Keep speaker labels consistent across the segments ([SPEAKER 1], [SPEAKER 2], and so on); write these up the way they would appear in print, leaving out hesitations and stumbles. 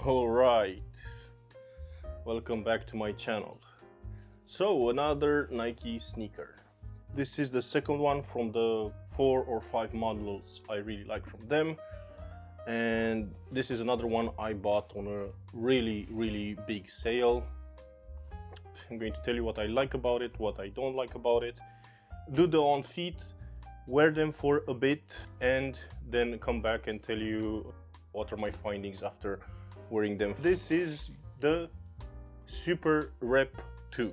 [SPEAKER 1] Alright, welcome back to my channel. So another Nike sneaker. This is the second one from the 4 or 5 models I really like from them, and this is another one I bought on a really big sale. I'm going to tell you what I like about it, what I don't like about it, do the on feet, wear them for a bit, and then come back and tell you what are my findings after wearing them. This is the SuperRep 2.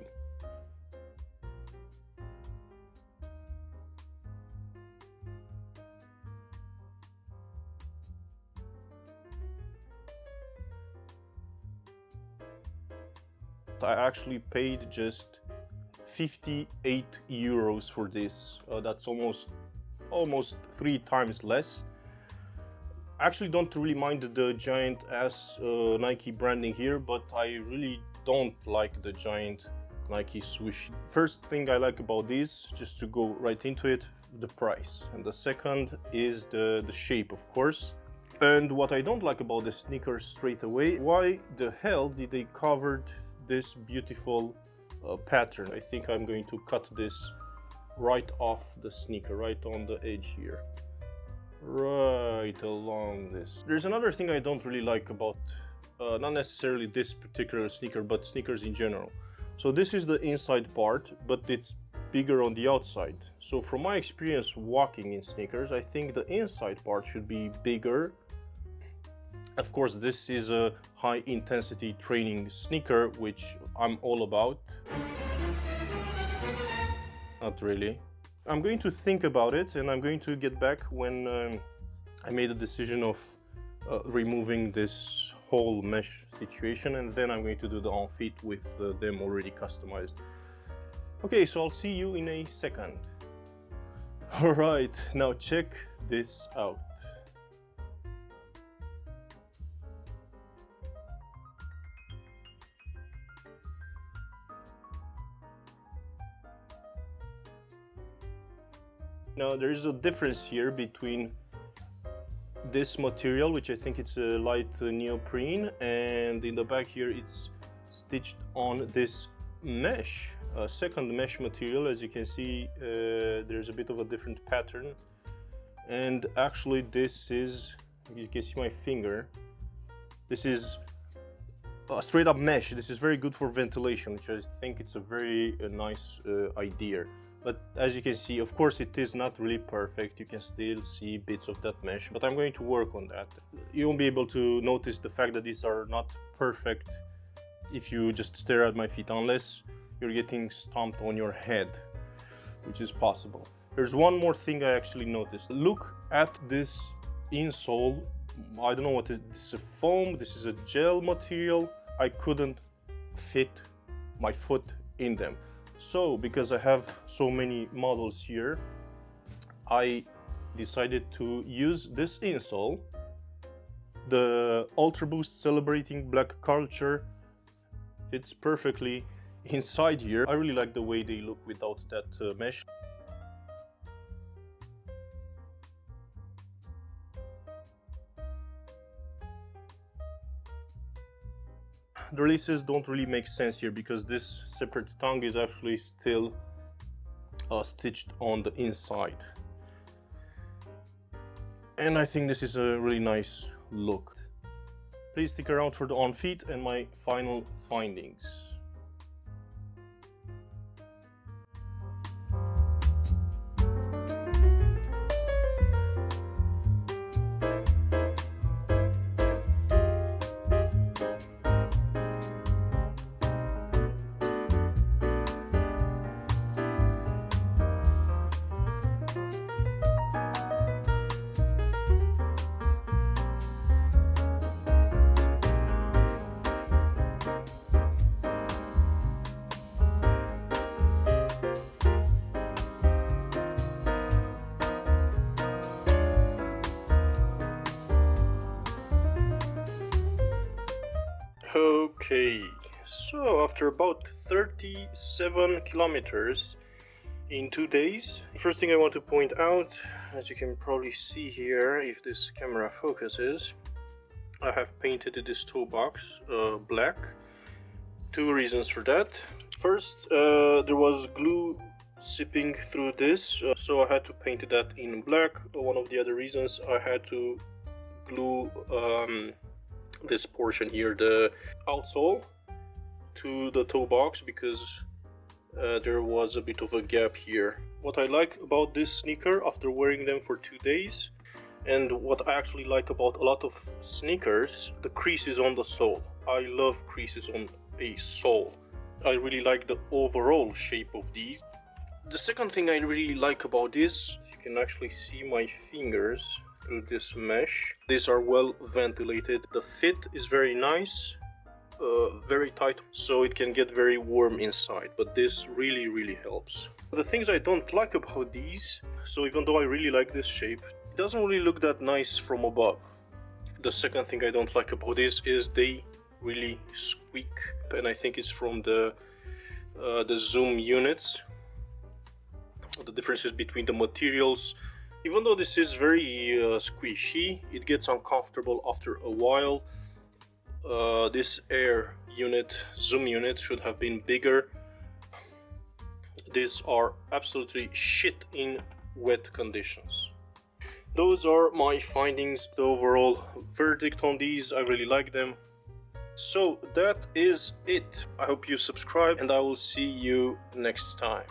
[SPEAKER 1] I actually paid just 58 euros for this. That's almost 3 times less. I actually don't really mind the giant ass Nike branding here, but I really don't like the giant Nike swoosh. First thing I like about this, just to go right into it, the price, and the second is the shape, of course. And what I don't like about the sneaker straight away, why the hell did they cover this beautiful pattern? I think I'm going to cut this right off the sneaker, right on the edge here, right along this. There's another thing I don't really like about not necessarily this particular sneaker, but sneakers in general. So this is the inside part, but it's bigger on the outside. So from my experience walking in sneakers, I think the inside part should be bigger. Of course, this is a high intensity training sneaker, which I'm all about. Not really. I'm going to think about it, and I'm going to get back when I made a decision of removing this whole mesh situation, and then I'm going to do the on feet with them already customized. Okay, so I'll see you in a second. All right, now check this out. Now there is a difference here between this material, which I think it's a light neoprene, and in the back here it's stitched on this mesh, second mesh material. As you can see, there's a bit of a different pattern, and actually this is, you can see my finger, this is a straight up mesh. This is very good for ventilation, which I think it's a very nice idea. But as you can see, of course, it is not really perfect. You can still see bits of that mesh, but I'm going to work on that. You won't be able to notice the fact that these are not perfect if you just stare at my feet, unless you're getting stomped on your head, which is possible. There's one more thing I actually noticed. Look at this insole. I don't know what it is. This is a foam, this is a gel material. I couldn't fit my foot in them. So, because I have so many models here, I decided to use this insole, the Ultra Boost Celebrating Black Culture. Fits perfectly inside here. I really like the way they look without that mesh. The releases don't really make sense here because this separate tongue is actually still stitched on the inside, and I think this is a really nice look. Please stick around for the on feet and my final findings. Okay, so after about 37 kilometers in 2 days, first thing I want to point out, as you can probably see here if this camera focuses, I have painted this toe box black. Two reasons for that. First, there was glue seeping through this, so I had to paint that in black. One of the other reasons, I had to glue this portion here, the outsole, to the toe box because there was a bit of a gap here. What I like about this sneaker after wearing them for 2 days, and what I actually like about a lot of sneakers, the creases on the sole. I love creases on a sole. I really like the overall shape of these. The second thing I really like about this, you can actually see my fingers through this mesh. These are well ventilated. The fit is very nice, very tight, so it can get very warm inside, but this really helps. The things I don't like about these, so even though I really like this shape, it doesn't really look that nice from above. The second thing I don't like about this is they really squeak, and I think it's from the zoom units. The differences between the materials, even though this is very squishy, it gets uncomfortable after a while. This air unit, zoom unit, should have been bigger. These are absolutely shit in wet conditions. Those are my findings, the overall verdict on these. I really like them. So that is it. I hope you subscribe, and I will see you next time.